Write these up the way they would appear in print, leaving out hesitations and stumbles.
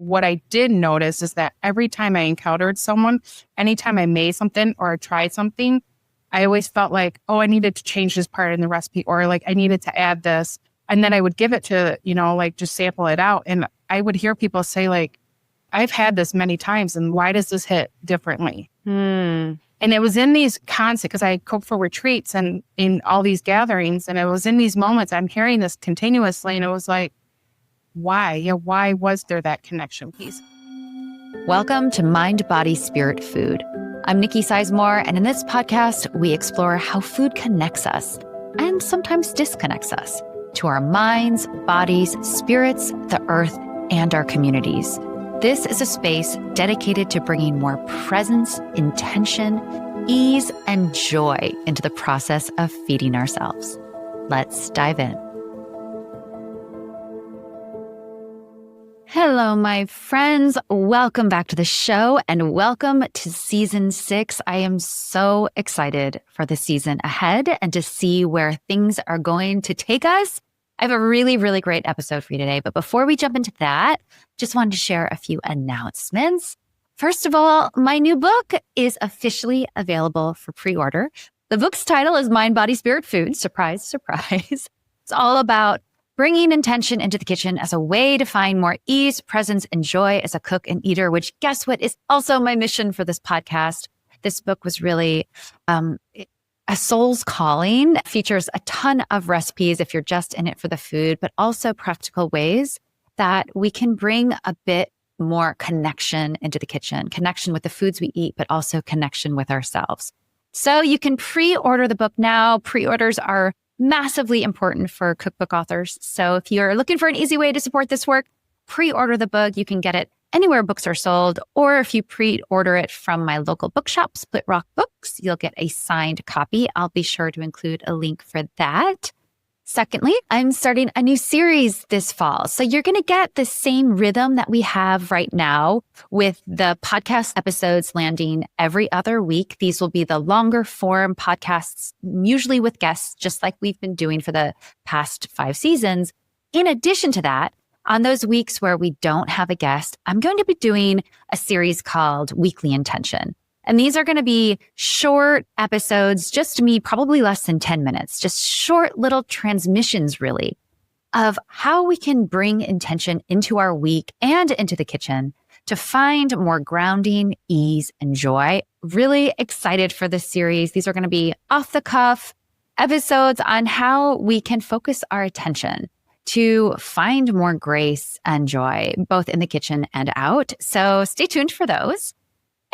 what I did notice is that every time I encountered someone, anytime I made something or tried something, I always felt like, oh, I needed to change this part in the recipe, or like I needed to add this. And then I would give it to, like just sample it out. And I would hear people say like, I've had this many times, and why does this hit differently? And it was in these constant, because I cook for retreats and in all these gatherings, and it was in these moments I'm hearing this continuously, and it was like, why? Yeah, why was there that connection piece? Welcome to Mind, Body, Spirit, Food. I'm Nikki Sizemore, and in this podcast, we explore how food connects us and sometimes disconnects us to our minds, bodies, spirits, the earth, and our communities. This is a space dedicated to bringing more presence, intention, ease, and joy into the process of feeding ourselves. Let's dive in. Hello, my friends. Welcome back to the show and welcome to season 6. I am so excited for the season ahead and to see where things are going to take us. I have a really, really great episode for you today. But before we jump into that, just wanted to share a few announcements. First of all, my new book is officially available for pre-order. The book's title is Mind, Body, Spirit, Food. Surprise, surprise. It's all about bringing intention into the kitchen as a way to find more ease, presence, and joy as a cook and eater, which guess what is also my mission for this podcast. This book was really a soul's calling. It features a ton of recipes if you're just in it for the food, but also practical ways that we can bring a bit more connection into the kitchen, connection with the foods we eat, but also connection with ourselves. So you can pre-order the book now. Pre-orders are massively important for cookbook authors. So if you're looking for an easy way to support this work, pre-order the book. You can get it anywhere books are sold, or if you pre-order it from my local bookshop, Split Rock Books, you'll get a signed copy. I'll be sure to include a link for that. Secondly, I'm starting a new series this fall. So you're going to get the same rhythm that we have right now with the podcast episodes landing every other week. These will be the longer form podcasts, usually with guests, just like we've been doing for the past 5 seasons. In addition to that, on those weeks where we don't have a guest, I'm going to be doing a series called Weekly Intention. And these are going to be short episodes, just me, probably less than 10 minutes, just short little transmissions, really, of how we can bring intention into our week and into the kitchen to find more grounding, ease, and joy. Really excited for this series. These are going to be off the cuff episodes on how we can focus our attention to find more grace and joy, both in the kitchen and out. So stay tuned for those.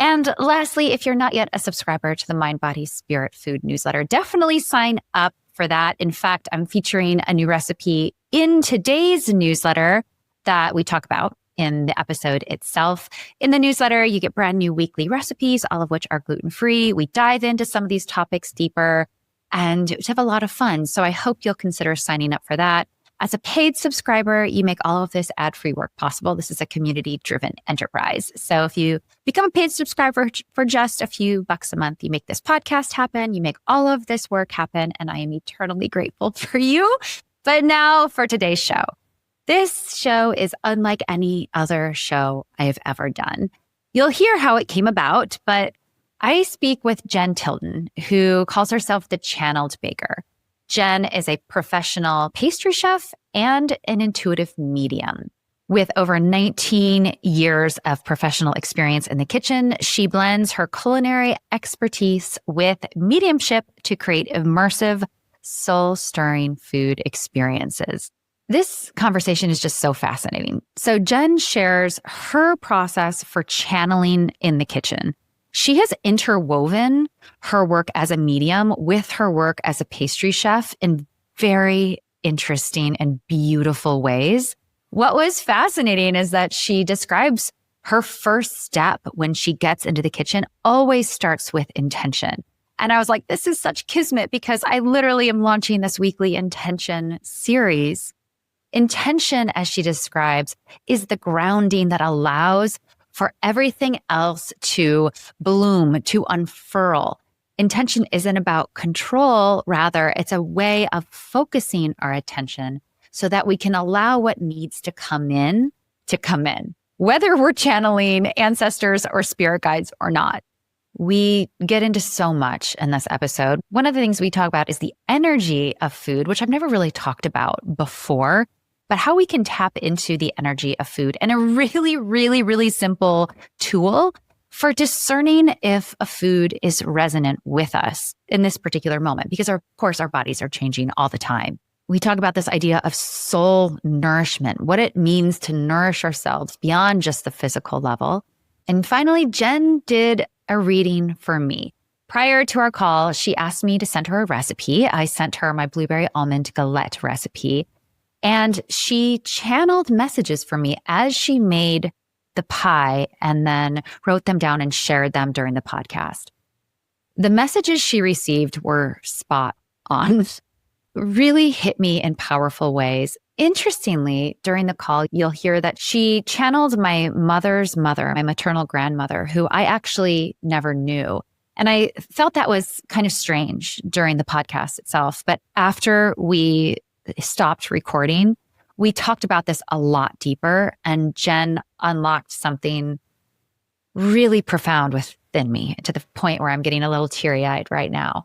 And lastly, if you're not yet a subscriber to the Mind, Body, Spirit, Food newsletter, definitely sign up for that. In fact, I'm featuring a new recipe in today's newsletter that we talk about in the episode itself. In the newsletter, you get brand new weekly recipes, all of which are gluten-free. We dive into some of these topics deeper and just have a lot of fun. So I hope you'll consider signing up for that. As a paid subscriber, you make all of this ad-free work possible. This is a community-driven enterprise. So if you become a paid subscriber for just a few bucks a month, you make this podcast happen, you make all of this work happen, and I am eternally grateful for you. But now for today's show. This show is unlike any other show I have ever done. You'll hear how it came about, but I speak with Jenn Tilton, who calls herself the Channeled Baker. Jenn is a professional pastry chef and an intuitive medium. With over 19 years of professional experience in the kitchen, she blends her culinary expertise with mediumship to create immersive, soul-stirring food experiences. This conversation is just so fascinating. So Jenn shares her process for channeling in the kitchen. She has interwoven her work as a medium with her work as a pastry chef in very interesting and beautiful ways. What was fascinating is that she describes her first step when she gets into the kitchen always starts with intention. And I was like, this is such kismet because I literally am launching this weekly intention series. Intention, as she describes, is the grounding that allows for everything else to bloom, to unfurl. Intention isn't about control. Rather, it's a way of focusing our attention so that we can allow what needs to come in, whether we're channeling ancestors or spirit guides or not. We get into so much in this episode. One of the things we talk about is the energy of food, which I've never really talked about before, but how we can tap into the energy of food, and a really, really, really simple tool for discerning if a food is resonant with us in this particular moment, because of course our bodies are changing all the time. We talk about this idea of soul nourishment, what it means to nourish ourselves beyond just the physical level. And finally, Jenn did a reading for me. Prior to our call, she asked me to send her a recipe. I sent her my blueberry almond galette recipe, and she channeled messages for me as she made the pie and then wrote them down and shared them during the podcast. The messages she received were spot on, really hit me in powerful ways. Interestingly, during the call, you'll hear that she channeled my mother's mother, my maternal grandmother, who I actually never knew. And I felt that was kind of strange during the podcast itself. But after we stopped recording, we talked about this a lot deeper, and Jenn unlocked something really profound within me, to the point where I'm getting a little teary-eyed right now.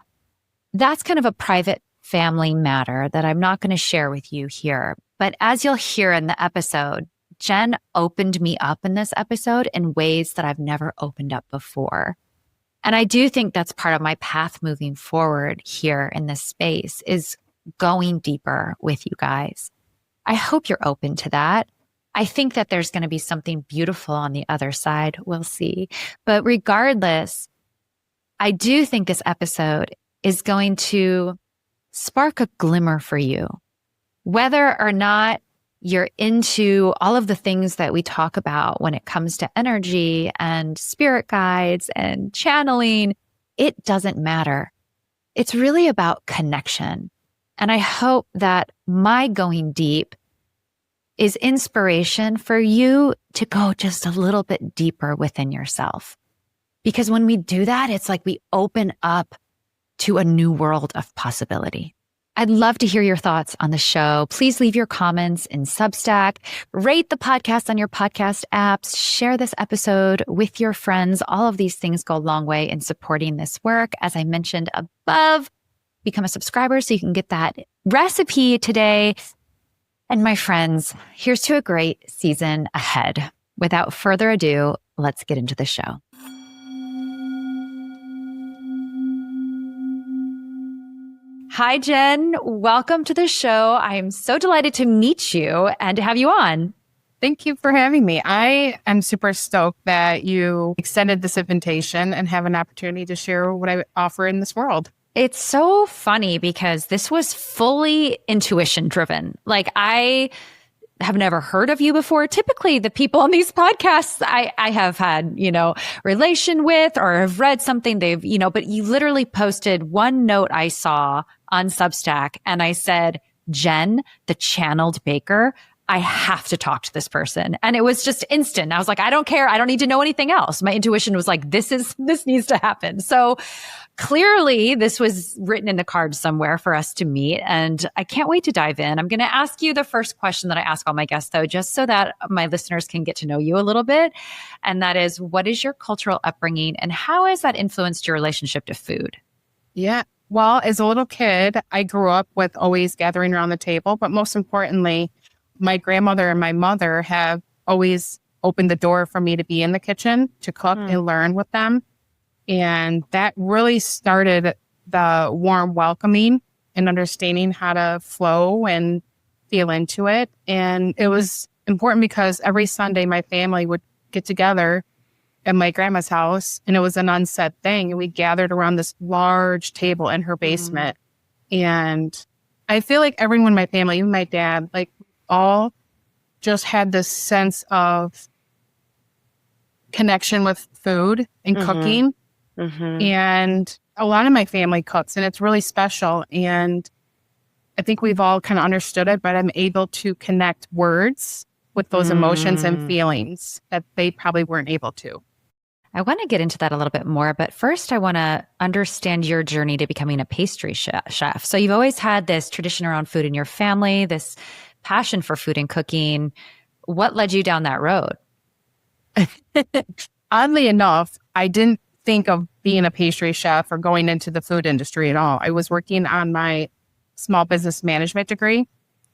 That's kind of a private family matter that I'm not going to share with you here. But as you'll hear in the episode, Jenn opened me up in this episode in ways that I've never opened up before. And I do think that's part of my path moving forward here in this space, is going deeper with you guys. I hope you're open to that. I think that there's going to be something beautiful on the other side. We'll see. But regardless, I do think this episode is going to spark a glimmer for you. Whether or not you're into all of the things that we talk about when it comes to energy and spirit guides and channeling, it doesn't matter. It's really about connection. And I hope that my going deep is inspiration for you to go just a little bit deeper within yourself. Because when we do that, it's like we open up to a new world of possibility. I'd love to hear your thoughts on the show. Please leave your comments in Substack, rate the podcast on your podcast apps, share this episode with your friends. All of these things go a long way in supporting this work. As I mentioned above, become a subscriber so you can get that recipe today. And my friends, here's to a great season ahead. Without further ado, let's get into the show. Hi, Jenn. Welcome to the show. I am so delighted to meet you and to have you on. Thank you for having me. I am super stoked that you extended this invitation and have an opportunity to share what I offer in this world. It's so funny because this was fully intuition driven. Like, I have never heard of you before. Typically, the people on these podcasts I have had, relation with or have read something they've, but you literally posted one note I saw on Substack and I said, Jenn, the channeled baker, I have to talk to this person. And it was just instant. I was like, I don't care. I don't need to know anything else. My intuition was like, this needs to happen. So clearly this was written in the cards somewhere for us to meet. And I can't wait to dive in. I'm going to ask you the first question that I ask all my guests, though, just so that my listeners can get to know you a little bit. And that is, what is your cultural upbringing and how has that influenced your relationship to food? Yeah. Well, as a little kid, I grew up with always gathering around the table. But most importantly, my grandmother and my mother have always opened the door for me to be in the kitchen, to cook and learn with them. And that really started the warm welcoming and understanding how to flow and feel into it. And it was important because every Sunday my family would get together at my grandma's house, and it was an unsaid thing. And we gathered around this large table in her basement. And I feel like everyone in my family, even my dad, like, all just had this sense of connection with food and cooking. And a lot of my family cooks, and it's really special. And I think we've all kind of understood it, but I'm able to connect words with those emotions and feelings that they probably weren't able to. I want to get into that a little bit more, but first I want to understand your journey to becoming a pastry chef. So you've always had this tradition around food in your family, this passion for food and cooking. What led you down that road? Oddly enough, I didn't think of being a pastry chef or going into the food industry at all. I was working on my small business management degree,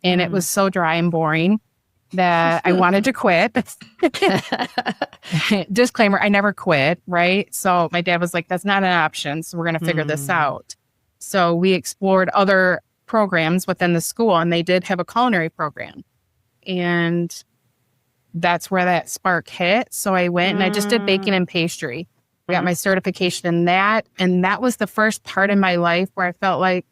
and it was so dry and boring that I wanted to quit. Disclaimer, I never quit, right? So my dad was like, that's not an option. So we're going to figure this out. So we explored other programs within the school, and they did have a culinary program. And that's where that spark hit. So I went and I just did baking and pastry. I got my certification in that. And that was the first part in my life where I felt like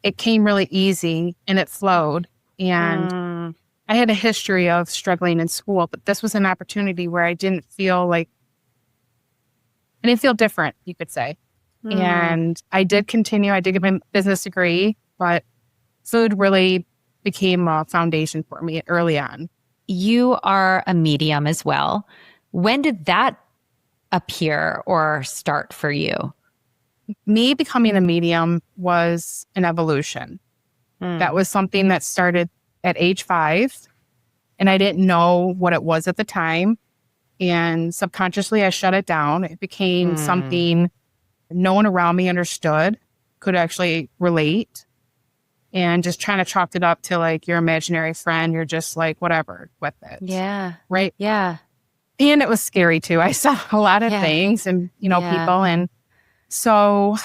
it came really easy and it flowed. And I had a history of struggling in school, but this was an opportunity where I didn't feel different, you could say. And I did continue. I did get my business degree, but food really became a foundation for me early on. You are a medium as well. When did that appear or start for you? Me becoming a medium was an evolution. That was something that started at age 5, and I didn't know what it was at the time. And subconsciously, I shut it down. It became something no one around me understood, could actually relate, and just trying to chalk it up to like your imaginary friend. You're just like, whatever with it. Yeah. Right. Yeah. And it was scary too. I saw a lot of things and, people. And so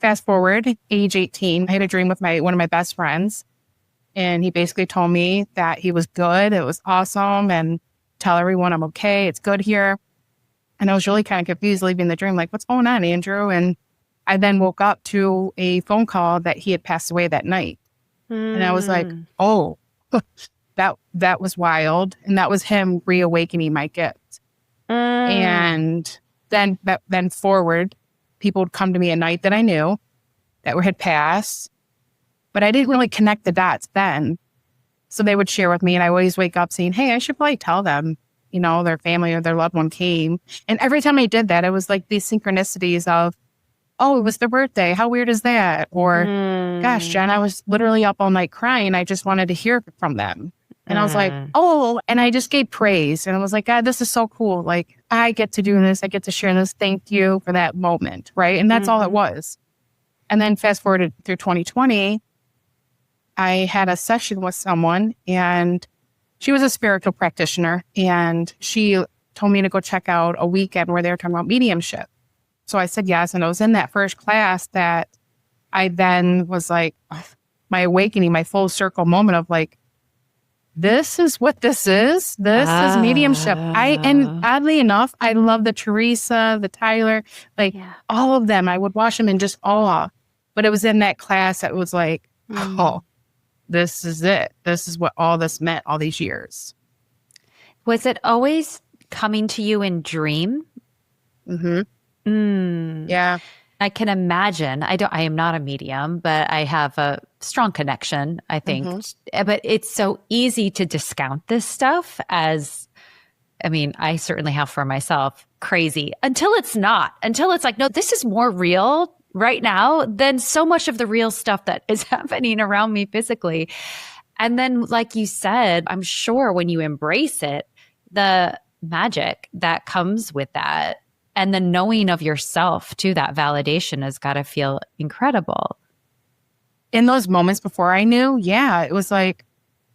fast forward, age 18, I had a dream with one of my best friends. And he basically told me that he was good. It was awesome. And tell everyone I'm okay. It's good here. And I was really kind of confused leaving the dream. Like, what's going on, Andrew? And I then woke up to a phone call that he had passed away that night. And I was like, oh, that was wild. And that was him reawakening my gift. And then forward, people would come to me at night that I knew that had passed, but I didn't really connect the dots then. So they would share with me, and I always wake up saying, hey, I should probably tell them, their family or their loved one came. And every time I did that, it was like these synchronicities of, oh, it was their birthday. How weird is that? Or, gosh, Jen, I was literally up all night crying. I just wanted to hear from them. And I was like, oh, and I just gave praise. And I was like, God, this is so cool. Like, I get to do this. I get to share this. Thank you for that moment. Right. And that's all it was. And then fast forward through 2020, I had a session with someone, and she was a spiritual practitioner. And she told me to go check out a weekend where they were talking about mediumship. So I said yes. And I was in that first class that I then was like, my awakening, my full circle moment of like, this is what this is. This is mediumship. And oddly enough, I love the Teresa, the Tyler, all of them. I would watch them in just awe. But it was in that class that was like, oh, this is it. This is what all this meant all these years. Was it always coming to you in dream? Yeah. I can imagine. I am not a medium, but I have a strong connection, I think. But it's so easy to discount this stuff as, I certainly have for myself, crazy, until it's not, until it's like, no, this is more real right now than so much of the real stuff that is happening around me physically. And then, like you said, I'm sure when you embrace it, the magic that comes with that, and the knowing of yourself too, that validation has got to feel incredible. In those moments before I knew, it was like,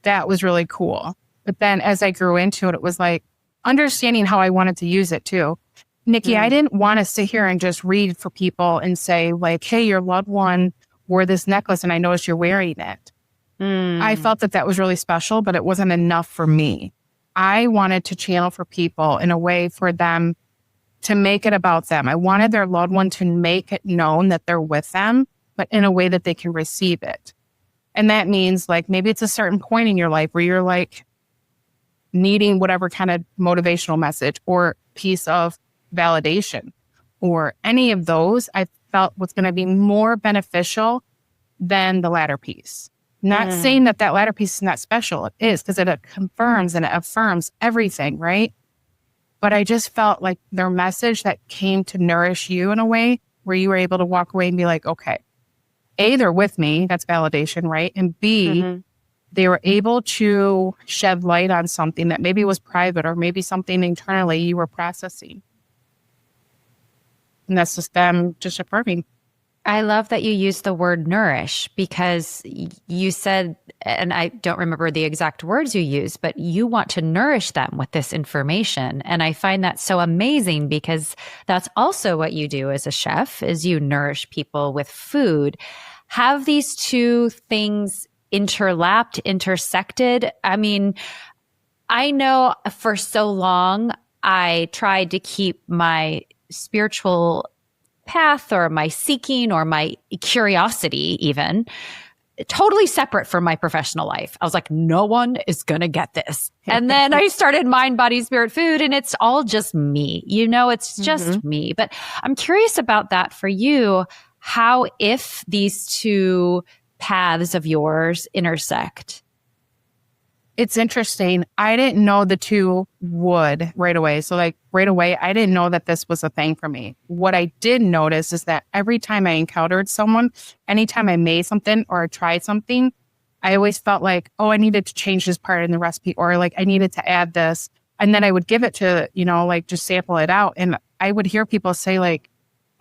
that was really cool. But then as I grew into it, it was like understanding how I wanted to use it too. Nikki, I didn't want to sit here and just read for people and say like, hey, your loved one wore this necklace and I noticed you're wearing it. I felt that was really special, but it wasn't enough for me. I wanted to channel for people in a way for them to make it about them. I wanted their loved one to make it known that they're with them, but in a way that they can receive it. And that means like, maybe it's a certain point in your life where you're like needing whatever kind of motivational message or piece of validation or any of those, I felt was going to be more beneficial than the latter piece. Not saying that latter piece is not special. It is, because it confirms and it affirms everything, right? But I just felt like their message that came to nourish you in a way where you were able to walk away and be like, okay, A, they're with me. That's validation, right? And B, they were able to shed light on something that maybe was private or maybe something internally you were processing. And that's just them just affirming. I love that you use the word nourish, because you said, and I don't remember the exact words you used, but you want to nourish them with this information. And I find that so amazing, because that's also what you do as a chef, is you nourish people with food. Have these two things interlapped, intersected? I mean, I know for so long I tried to keep my spiritual path or my seeking or my curiosity even totally separate from my professional life. I was like, no one is going to get this. And then I started Mind, Body, Spirit, Food, and it's all just me. It's just me. But I'm curious about that for you, how, if these two paths of yours intersect. It's interesting. I didn't know the two would right away. So right away, I didn't know that this was a thing for me. What I did notice is that every time I encountered someone, anytime I made something or I tried something, I always felt like, oh, I needed to change this part in the recipe, or like I needed to add this. And then I would give it to, just sample it out. And I would hear people say like,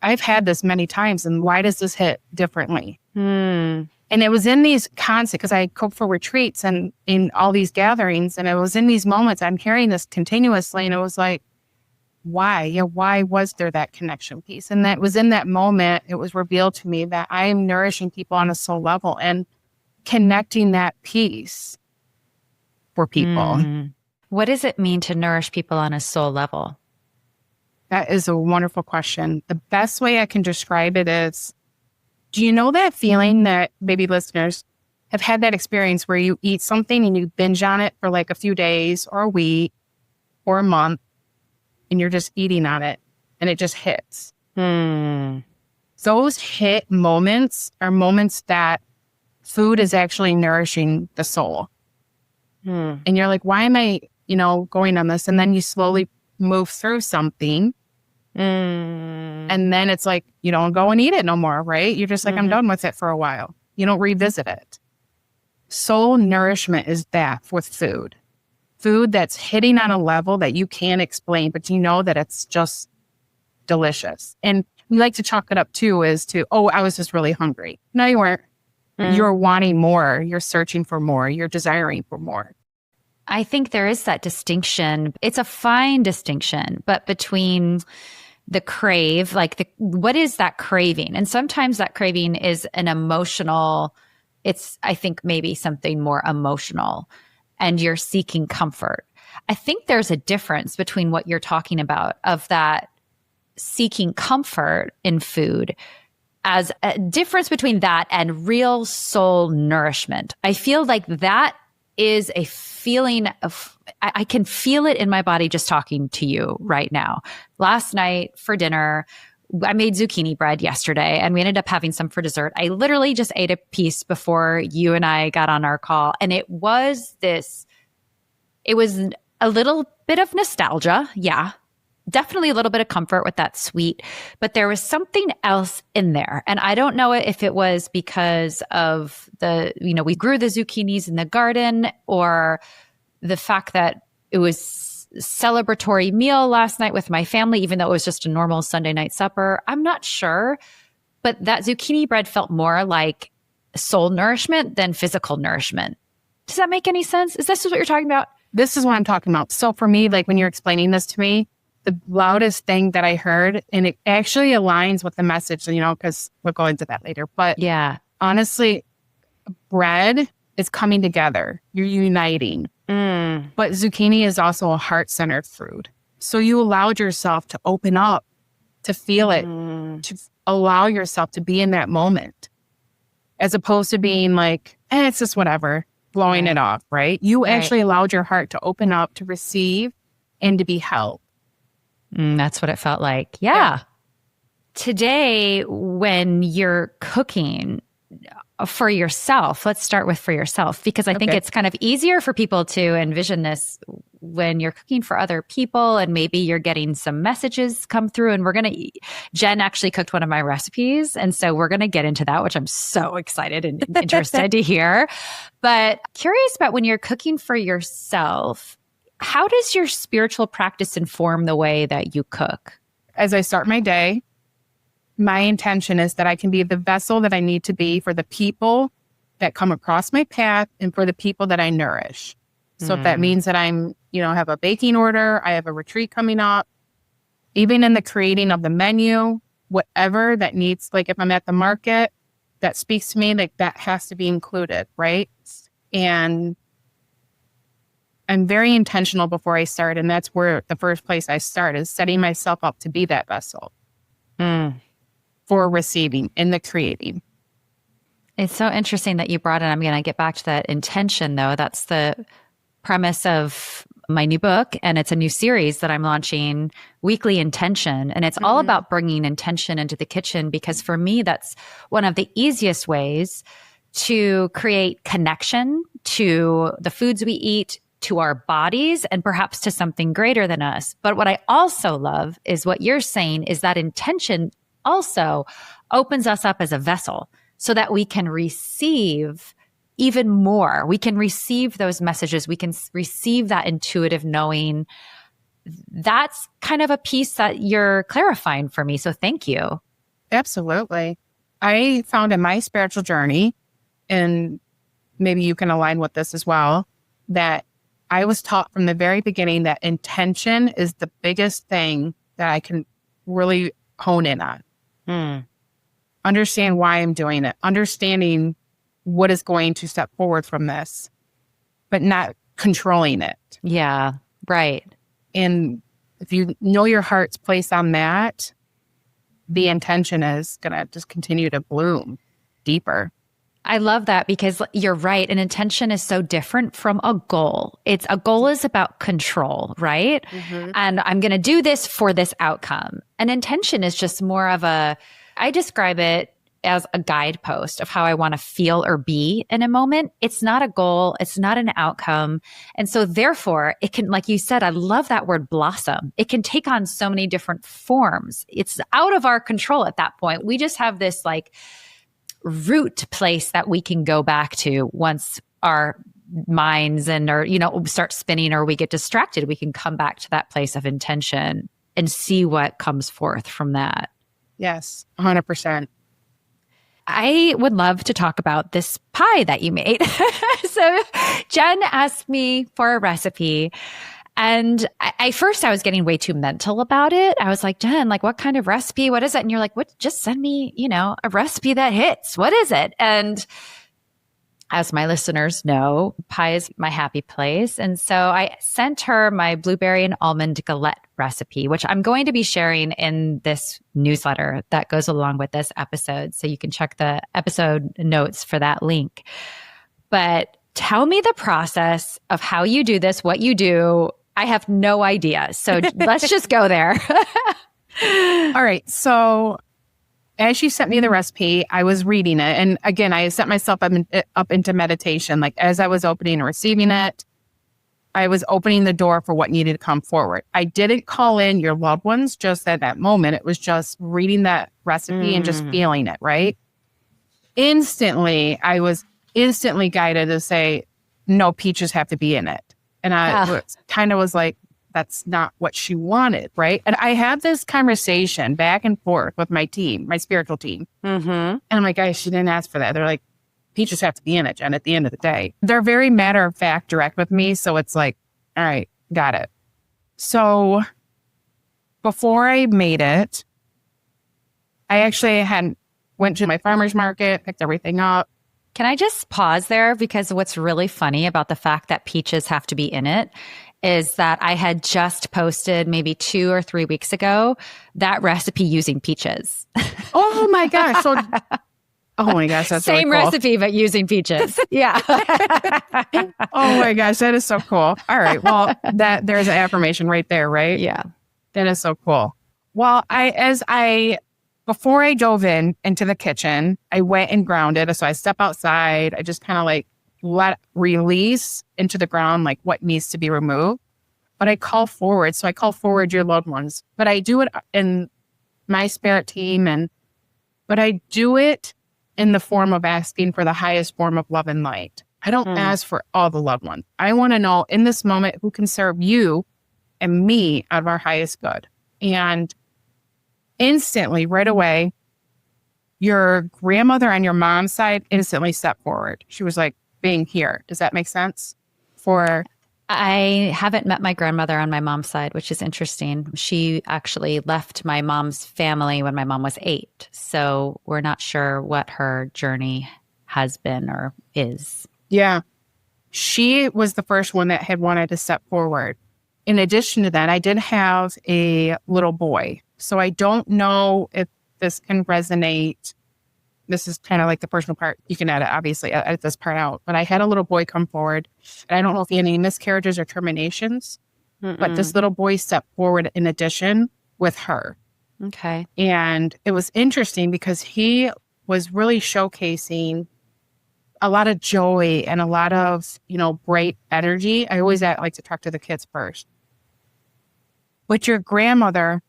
I've had this many times, and why does this hit differently? And it was in these concepts, because I cooked for retreats and in all these gatherings, and it was in these moments I'm hearing this continuously, and it was like, why? Yeah, why was there that connection piece? And that was in that moment, it was revealed to me that I am nourishing people on a soul level and connecting that piece for people. What does it mean to nourish people on a soul level? That is a wonderful question. The best way I can describe it is, do you know that feeling that maybe listeners have had that experience where you eat something and you binge on it for like a few days or a week or a month, and you're just eating on it and it just hits? Those hit moments are moments that food is actually nourishing the soul. And you're like, why am I, going on this? And then you slowly move through something. And then it's like, you don't go and eat it no more, right? You're just like, I'm done with it for a while. You don't revisit it. Soul nourishment is that with food. Food that's hitting on a level that you can't explain, but you know that it's just delicious. And we like to chalk it up too as to, oh, I was just really hungry. No, you weren't. You're wanting more. You're searching for more. You're desiring for more. I think there is that distinction. It's a fine distinction, but between the crave, what is that craving? And sometimes that craving is an emotional, I think maybe something more emotional, and you're seeking comfort. I think there's a difference between what you're talking about, of that seeking comfort in food, as a difference between that and real soul nourishment. I feel like that is a feeling of, I can feel it in my body just talking to you right now. Last night for dinner, I made zucchini bread yesterday, and we ended up having some for dessert. I literally just ate a piece before you and I got on our call. And it was a little bit of nostalgia. Yeah. Definitely a little bit of comfort with that sweet, but there was something else in there. And I don't know if it was because of we grew the zucchinis in the garden, or the fact that it was a celebratory meal last night with my family, even though it was just a normal Sunday night supper. I'm not sure, but that zucchini bread felt more like soul nourishment than physical nourishment. Does that make any sense? Is this what you're talking about? This is what I'm talking about. So for me, like when you're explaining this to me, the loudest thing that I heard, and it actually aligns with the message, because we'll go into that later. But yeah, honestly, bread is coming together. You're uniting. But zucchini is also a heart-centered fruit. So you allowed yourself to open up, to feel it, to allow yourself to be in that moment, as opposed to being like, it's just whatever, blowing it off, right? You actually allowed your heart to open up, to receive, and to be held. That's what it felt like. Yeah. Today, when you're cooking for yourself, let's start with for yourself, because I think it's kind of easier for people to envision this when you're cooking for other people and maybe you're getting some messages come through, and Jenn actually cooked one of my recipes. And so we're going to get into that, which I'm so excited and interested to hear. But curious about when you're cooking for yourself, how does your spiritual practice inform the way that you cook? As I start my day, my intention is that I can be the vessel that I need to be for the people that come across my path and for the people that I nourish. So if that means that I'm, have a baking order, I have a retreat coming up, even in the creating of the menu, whatever that needs, like if I'm at the market, that speaks to me, like that has to be included, right? And I'm very intentional before I start. And that's where the first place I start is setting myself up to be that vessel for receiving in the creating. It's so interesting that you brought it. I'm going to get back to that intention, though. That's the premise of my new book, and it's a new series that I'm launching, Weekly Intention. And it's all about bringing intention into the kitchen, because for me, that's one of the easiest ways to create connection to the foods we eat, to our bodies, and perhaps to something greater than us. But what I also love is what you're saying is that intention also opens us up as a vessel so that we can receive even more. We can receive those messages. We can receive that intuitive knowing. That's kind of a piece that you're clarifying for me. So thank you. Absolutely. I found in my spiritual journey, and maybe you can align with this as well, that I was taught from the very beginning that intention is the biggest thing that I can really hone in on. Understand why I'm doing it, understanding what is going to step forward from this, but not controlling it. Yeah, right. And if you know your heart's place on that, the intention is going to just continue to bloom deeper. I love that, because you're right. An intention is so different from a goal. A goal is about control, right? And I'm going to do this for this outcome. An intention is just more of I describe it as a guidepost of how I want to feel or be in a moment. It's not a goal. It's not an outcome. And so therefore it can, like you said, I love that word blossom. It can take on so many different forms. It's out of our control at that point. We just have this like root place that we can go back to once our minds start spinning or we get distracted. We can come back to that place of intention and see what comes forth from that. Yes, 100%. I would love to talk about this pie that you made. So Jenn asked me for a recipe, and I first was getting way too mental about it. I was like, Jenn, like, what kind of recipe? What is it? And you're like, what? Just send me, a recipe that hits. What is it? And as my listeners know, pie is my happy place. And so I sent her my blueberry and almond galette recipe, which I'm going to be sharing in this newsletter that goes along with this episode. So you can check the episode notes for that link. But tell me the process of how you do this, what you do. I have no idea. So let's just go there. All right. So as she sent me the recipe, I was reading it. And again, I set myself up into meditation. Like as I was opening and receiving it, I was opening the door for what needed to come forward. I didn't call in your loved ones just at that moment. It was just reading that recipe and just feeling it, right? Instantly, I was instantly guided to say, no, peaches have to be in it. And I kind of was like, that's not what she wanted, right? And I had this conversation back and forth with my team, my spiritual team. And I'm like, guys, she didn't ask for that. They're like, peaches have to be in it, Jenn, at the end of the day. They're very matter of fact, direct with me. So it's like, all right, got it. So before I made it, I actually went to my farmer's market, picked everything up. Can I just pause there? Because what's really funny about the fact that peaches have to be in it is that I had just posted maybe 2 or 3 weeks ago that recipe using peaches. Oh my gosh. So, oh my gosh, that's same really cool. recipe, but using peaches. Yeah. Oh my gosh, that is so cool. All right. Well, there's an affirmation right there, right? Yeah. That is so cool. Well, before I dove into the kitchen, I went and grounded. So I step outside. I just kind of like release into the ground, like what needs to be removed. but I call forward. So I call forward your loved ones, but I do it in my spirit team, but I do it in the form of asking for the highest form of love and light. I don't ask for all the loved ones. I want to know in this moment who can serve you and me out of our highest good. And instantly, right away, your grandmother on your mom's side instantly stepped forward. She was like, being here. Does that make sense? I haven't met my grandmother on my mom's side, which is interesting. She actually left my mom's family when my mom was 8. So we're not sure what her journey has been or is. Yeah. She was the first one that had wanted to step forward. In addition to that, I did have a little boy. So I don't know if this can resonate. This is kind of like the personal part. You can obviously edit this part out. But I had a little boy come forward. And I don't know if he had any miscarriages or terminations. But this little boy stepped forward in addition with her. Okay. And it was interesting because he was really showcasing a lot of joy and a lot of, bright energy. I always like to talk to the kids first. But your grandmother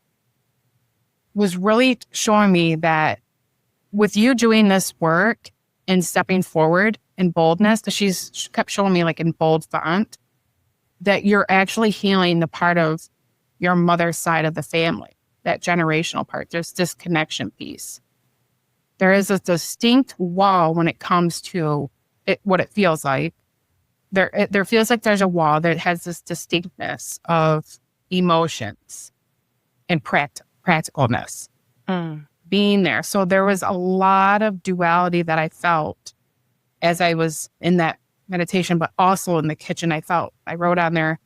was really showing me that with you doing this work and stepping forward in boldness, that she kept showing me like in bold font, that you're actually healing the part of your mother's side of the family, that generational part. There's this connection piece. There is a distinct wall when it comes to what it feels like. There feels like there's a wall that has this distinctness of emotions and practicalness being there. So there was a lot of duality that I felt as I was in that meditation, but also in the kitchen. I wrote on there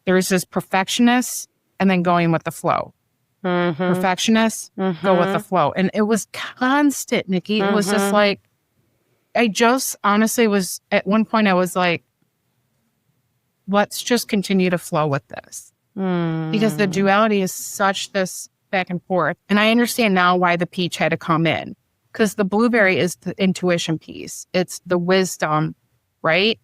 was this perfectionist and then going with the flow. Perfectionist, go with the flow. And it was constant, Nikki. It was just like, I just honestly was, at one point I was like, let's just continue to flow with this. Because the duality is such this back and forth. And I understand now why the peach had to come in. Because the blueberry is the intuition piece. It's the wisdom, right?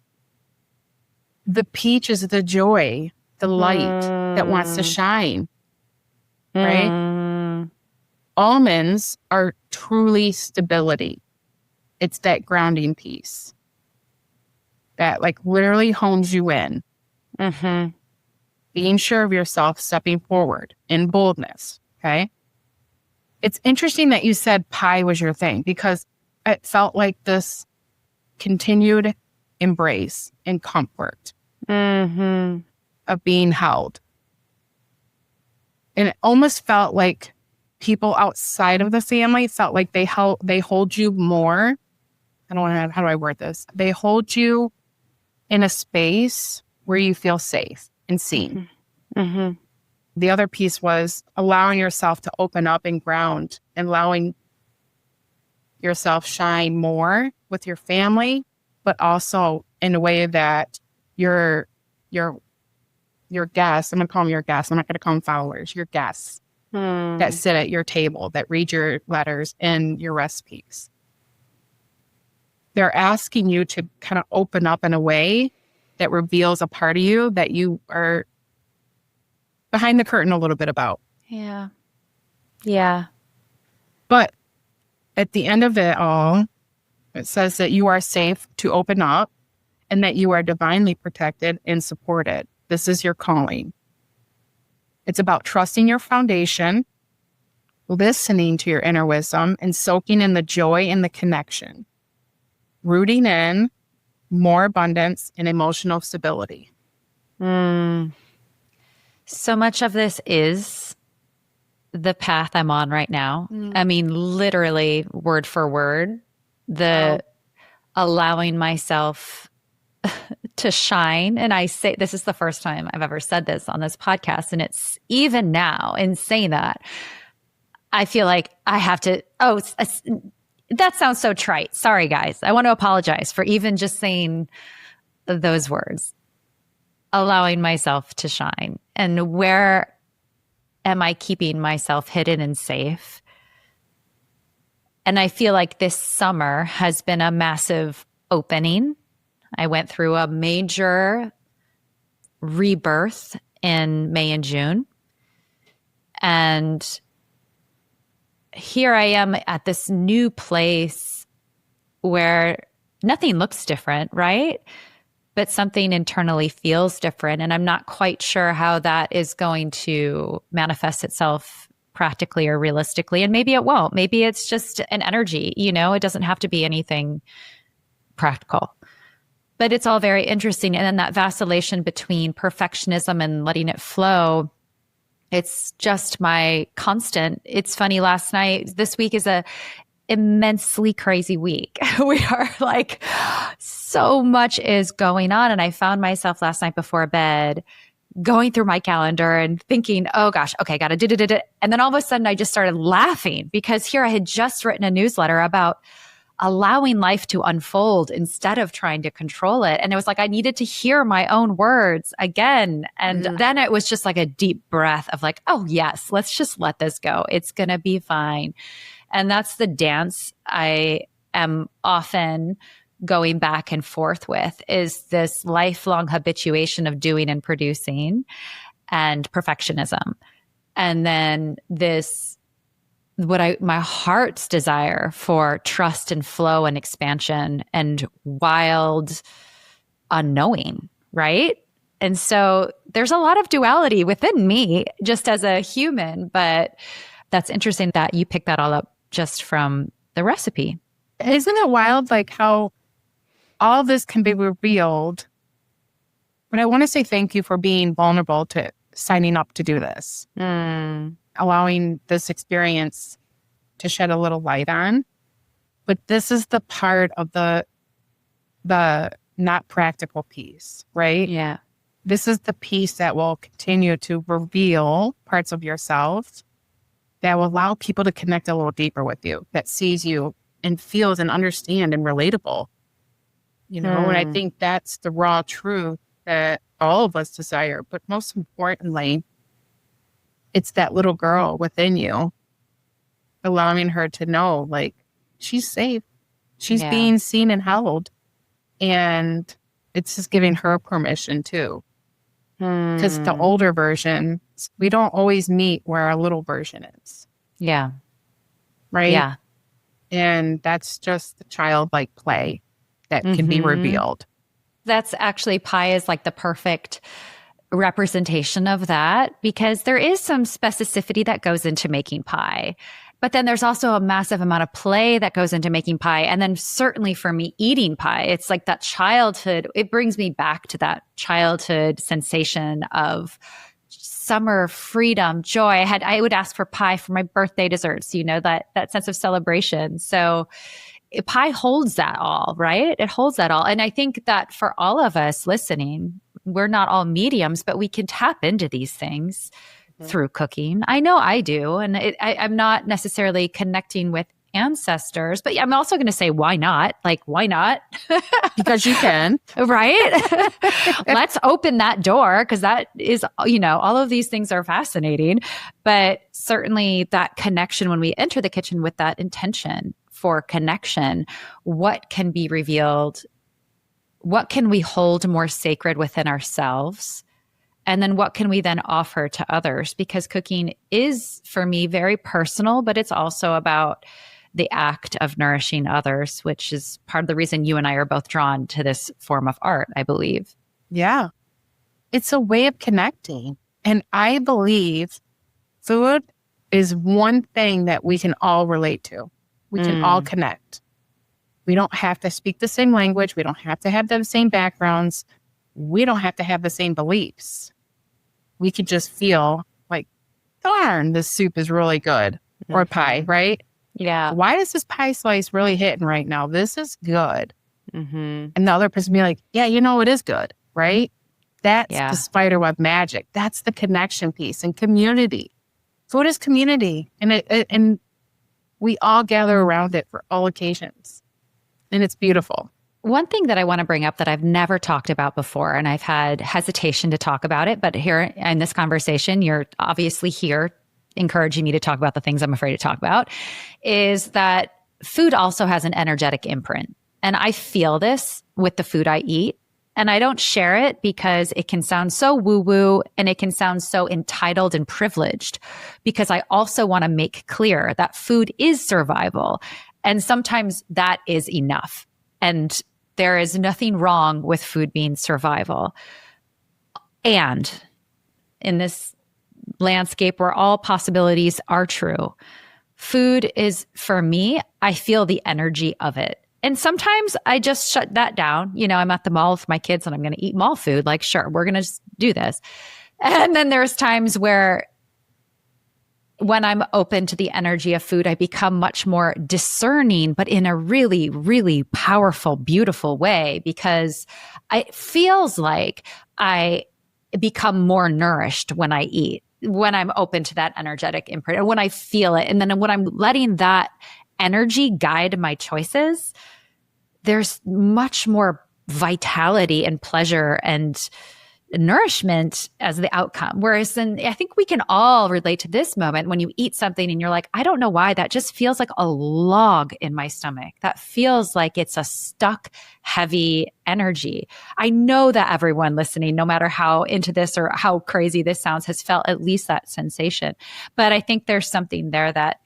The peach is the joy, the light that wants to shine, right? Almonds are truly stability. It's that grounding piece that like literally hones you in. Being sure of yourself, stepping forward in boldness. Okay. It's interesting that you said pie was your thing because it felt like this continued embrace and comfort of being held. And it almost felt like people outside of the family felt like they hold you more. I don't want to, how do I word this? They hold you in a space where you feel safe and seen. The other piece was allowing yourself to open up and ground and allowing yourself shine more with your family, but also in a way that your guests, I'm going to call them your guests. I'm not going to call them followers, your guests that sit at your table, that read your letters and your recipes. They're asking you to kind of open up in a way that reveals a part of you that you are behind the curtain a little bit about. Yeah. But at the end of it all, it says that you are safe to open up and that you are divinely protected and supported. This is your calling. It's about trusting your foundation, listening to your inner wisdom, and soaking in the joy and the connection, rooting in more abundance and emotional stability. So much of this is the path I'm on right now. I mean, literally word for word, allowing myself to shine. And I say, this is the first time I've ever said this on this podcast. And it's even now in saying that, I feel like I have to, that sounds so trite. Sorry, guys. I want to apologize for even just saying those words. Allowing myself to shine. And where am I keeping myself hidden and safe? And I feel like this summer has been a massive opening. I went through a major rebirth in May and June. And here I am at this new place where nothing looks different, right? But something internally feels different. And I'm not quite sure how that is going to manifest itself practically or realistically. And maybe it won't. Maybe it's just an energy, it doesn't have to be anything practical. But it's all very interesting. And then that vacillation between perfectionism and letting it flow, it's just my constant. It's funny, this week is a immensely crazy week. We are like, so much is going on. And I found myself last night before bed going through my calendar and thinking, oh gosh, okay, got to do it. And then all of a sudden I just started laughing because here I had just written a newsletter about allowing life to unfold instead of trying to control it. And it was like, I needed to hear my own words again. And then it was just like a deep breath of like, oh yes, let's just let this go. It's going to be fine. And that's the dance I am often going back and forth with, is this lifelong habituation of doing and producing and perfectionism. And then this, my heart's desire for trust and flow and expansion and wild unknowing, right? And so there's a lot of duality within me just as a human, but that's interesting that you picked that all up just from the recipe. Isn't it wild, like how all this can be revealed? But I want to say thank you for being vulnerable to signing up to do this, allowing this experience to shed a little light on. But this is the part of the not practical piece, right? Yeah. This is the piece that will continue to reveal parts of yourself that will allow people to connect a little deeper with you, that sees you and feels and understand and relatable. And I think that's the raw truth that all of us desire. But most importantly, it's that little girl within you, allowing her to know, like, she's safe. She's being seen and held. And it's just giving her permission too. Because the older version, we don't always meet where our little version is. Yeah. Right? Yeah. And that's just the childlike play that can be revealed. That's actually, pie is like the perfect representation of that, because there is some specificity that goes into making pie. But then there's also a massive amount of play that goes into making pie. And then certainly for me, eating pie, it's like that childhood. It brings me back to that childhood sensation of summer freedom, joy. I would ask for pie for my birthday desserts, that sense of celebration. So pie holds that all, right? It holds that all. And I think that for all of us listening, we're not all mediums, but we can tap into these things through cooking. I know I do. And I'm not necessarily connecting with ancestors, but I'm also going to say, why not? Like, why not? Because you can. Right? Let's open that door, because that is, all of these things are fascinating. But certainly that connection, when we enter the kitchen with that intention for connection, what can be revealed? What can we hold more sacred within ourselves? And then what can we then offer to others? Because cooking is, for me, very personal, but it's also about the act of nourishing others, which is part of the reason you and I are both drawn to this form of art, I believe. Yeah. It's a way of connecting. And I believe food is one thing that we can all relate to. We can all connect. We don't have to speak the same language. We don't have to have the same backgrounds. We don't have to have the same beliefs. We could just feel like, darn, this soup is really good. Or pie, right? Yeah. Why is this pie slice really hitting right now? This is good. And the other person be like, yeah, it is good, right? That's the spiderweb magic. That's the connection piece and community. Food is community. And we all gather around it for all occasions. And it's beautiful. One thing that I want to bring up that I've never talked about before, and I've had hesitation to talk about it, but here in this conversation, you're obviously here encouraging me to talk about the things I'm afraid to talk about, is that food also has an energetic imprint. And I feel this with the food I eat. And I don't share it because it can sound so woo-woo and it can sound so entitled and privileged, because I also want to make clear that food is survival. And sometimes that is enough. And there is nothing wrong with food being survival. And in this landscape where all possibilities are true, food is, for me, I feel the energy of it. And sometimes I just shut that down. You know, I'm at the mall with my kids and I'm going to eat mall food. Like, sure, we're going to just do this. And then there's times where when I'm open to the energy of food, I become much more discerning, but in a really, really powerful, beautiful way, because it feels like I become more nourished when I eat, when I'm open to that energetic imprint, and when I feel it. And then when I'm letting that energy guide my choices, there's much more vitality and pleasure and nourishment as the outcome. Whereas then I think we can all relate to this moment when you eat something and you're like, I don't know why, that just feels like a log in my stomach. That feels like it's a stuck, heavy energy. I know that everyone listening, no matter how into this or how crazy this sounds, has felt at least that sensation. But I think there's something there that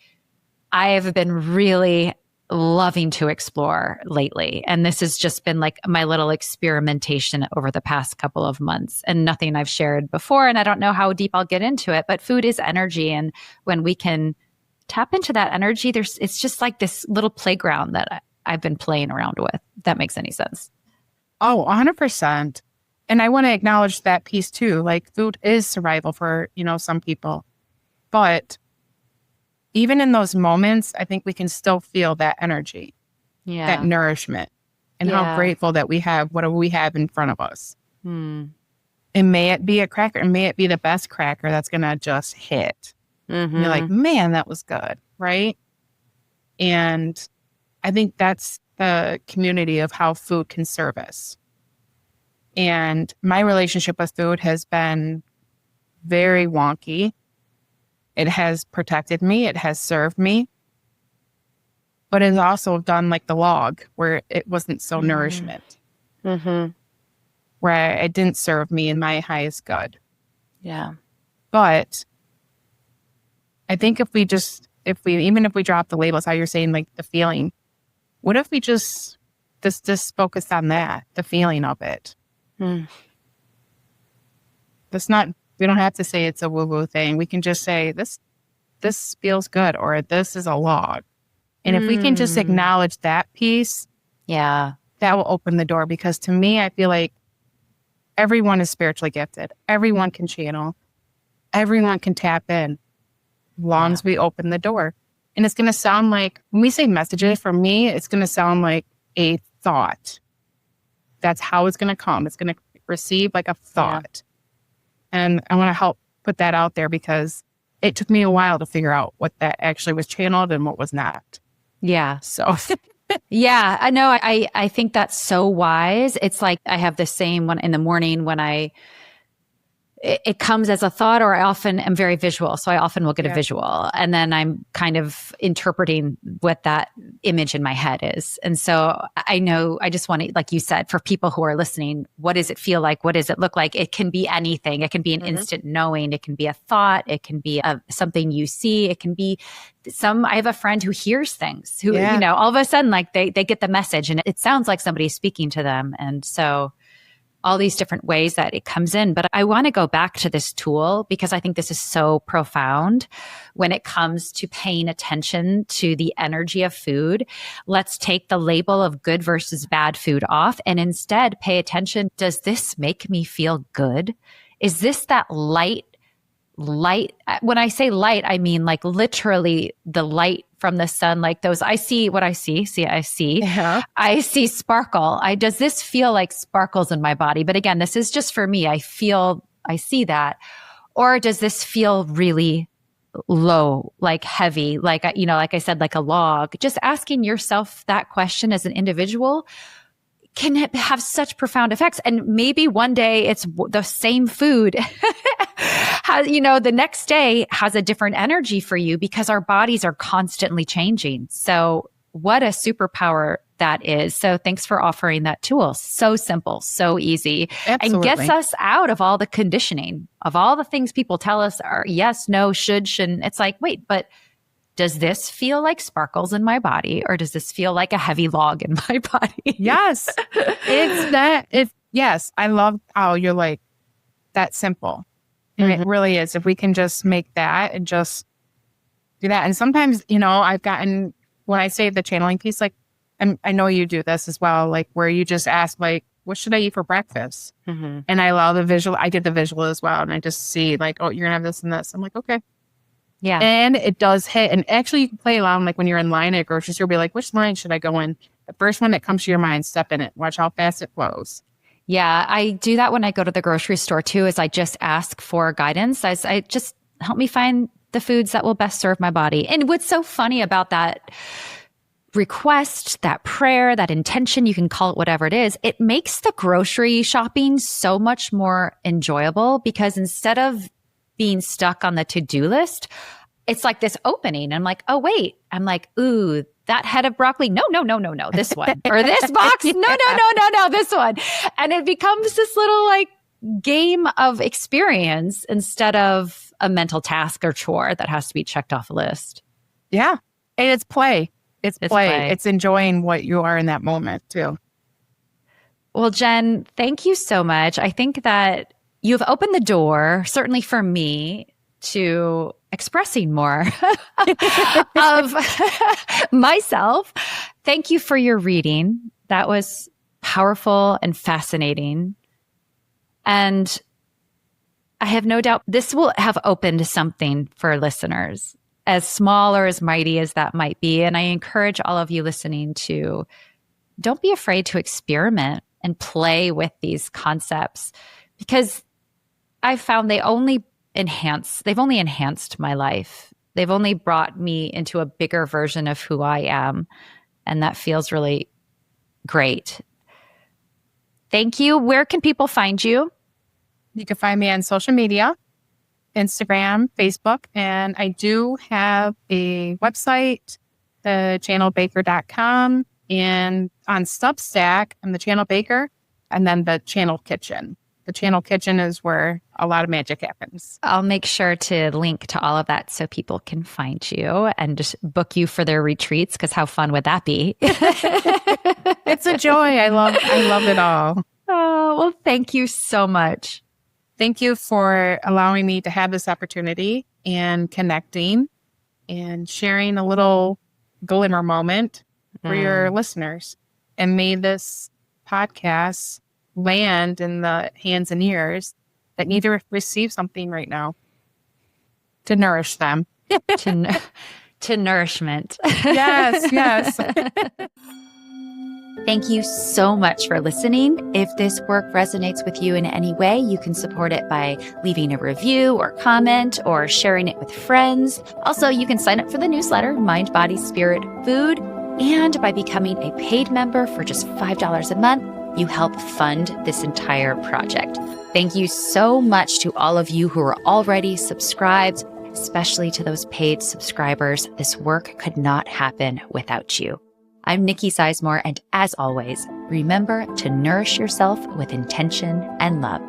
I have been really loving to explore lately. And this has just been like my little experimentation over the past couple of months, and nothing I've shared before. And I don't know how deep I'll get into it, but food is energy. And when we can tap into that energy, it's just like this little playground that I've been playing around with, if that makes any sense. Oh, 100%. And I want to acknowledge that piece too. Like, food is survival for, some people, but even in those moments, I think we can still feel that energy, that nourishment, and how grateful that we have what we have in front of us. And may it be a cracker, and may it be the best cracker that's going to just hit. And you're like, man, that was good, right? And I think that's the community of how food can serve us. And my relationship with food has been very wonky. It has protected me. It has served me. But it's also done like the log, where it wasn't so nourishment. Where it didn't serve me in my highest good. Yeah. But I think even if we drop the labels, how you're saying, like the feeling, what if we just focus on that, the feeling of it? We don't have to say it's a woo-woo thing. We can just say, this feels good, or this is a log. And if we can just acknowledge that piece, that will open the door. Because to me, I feel like everyone is spiritually gifted. Everyone can channel. Everyone can tap in, as long as we open the door. And it's going to sound like, when we say messages, for me, it's going to sound like a thought. That's how it's going to come. It's going to receive like a thought. And I want to help put that out there, because it took me a while to figure out what that actually was channeled and what was not. Yeah. So, yeah, I know. I think that's so wise. It's like I have the same one in the morning when it comes as a thought, or I often am very visual. So I often will get a visual, and then I'm kind of interpreting what that image in my head is. And so I know, I just want to, like you said, for people who are listening, what does it feel like? What does it look like? It can be anything. It can be an instant knowing. It can be a thought. It can be something you see. It can be I have a friend who hears things, who, all of a sudden, like they get the message and it sounds like somebody's speaking to them. And so all these different ways that it comes in. But I want to go back to this tool, because I think this is so profound when it comes to paying attention to the energy of food. Let's take the label of good versus bad food off and instead pay attention. Does this make me feel good? Is this that light? When I say light, I mean like literally the light from the sun, like those, I see what I see. I see sparkle. Does this feel like sparkles in my body? But again, this is just for me. I see that. Or does this feel really low, like heavy, like, like I said, like a log? Just asking yourself that question as an individual can have such profound effects. And maybe one day it's the same food the next day has a different energy for you, because our bodies are constantly changing. So what a superpower that is. So thanks for offering that tool. So simple, so easy, Absolutely. and gets us out of all the conditioning of all the things people tell us are yes, no, should, shouldn't. It's like, wait, but does this feel like sparkles in my body, or does this feel like a heavy log in my body? Yes. Yes. I love how you're like, that simple. And it really is. If we can just make that and just do that. And sometimes, I've gotten, when I say the channeling piece, like, I know you do this as well, like where you just ask, like, what should I eat for breakfast? And I allow the visual. I did the visual as well. And I just see like, oh, you're going to have this and this. I'm like, okay. Yeah. And it does hit. And actually you can play along, like when you're in line at a grocery store, be like, which line should I go in? The first one that comes to your mind, step in it. Watch how fast it flows. Yeah, I do that when I go to the grocery store too, is I just ask for guidance. I just help me find the foods that will best serve my body. And what's so funny about that request, that prayer, that intention, you can call it whatever it is, it makes the grocery shopping so much more enjoyable, because instead of being stuck on the to-do list, it's like this opening. I'm like, oh, wait. I'm like, ooh, that head of broccoli. No, this one. Or this box. No, this one. And it becomes this little like game of experience instead of a mental task or chore that has to be checked off a list. Yeah. And it's play. It's play. It's enjoying what you are in that moment too. Well, Jenn, thank you so much. I think that you've opened the door, certainly for me, to expressing more of myself. Thank you for your reading. That was powerful and fascinating. And I have no doubt this will have opened something for listeners, as small or as mighty as that might be. And I encourage all of you listening to don't be afraid to experiment and play with these concepts, because I've found they've only enhanced my life. They've only brought me into a bigger version of who I am. And that feels really great. Thank you. Where can people find you? You can find me on social media, Instagram, Facebook, and I do have a website, thechannelbaker.com, and on Substack, I'm the Channel Baker, and then the Channel Kitchen. The Channel Kitchen is where a lot of magic happens. I'll make sure to link to all of that so people can find you and just book you for their retreats, because how fun would that be? It's a joy. I love it all. Oh, well, thank you so much. Thank you for allowing me to have this opportunity and connecting and sharing a little glimmer moment for your listeners. And may this podcast land in the hands and ears that need to receive something right now to nourish them. to nourishment. Yes. Thank you so much for listening. If this work resonates with you in any way, you can support it by leaving a review or comment or sharing it with friends. Also, you can sign up for the newsletter, Mind, Body, Spirit, Food. And by becoming a paid member for just $5 a month, you help fund this entire project. Thank you so much to all of you who are already subscribed, especially to those paid subscribers. This work could not happen without you. I'm Nikki Sizemore, and as always, remember to nourish yourself with intention and love.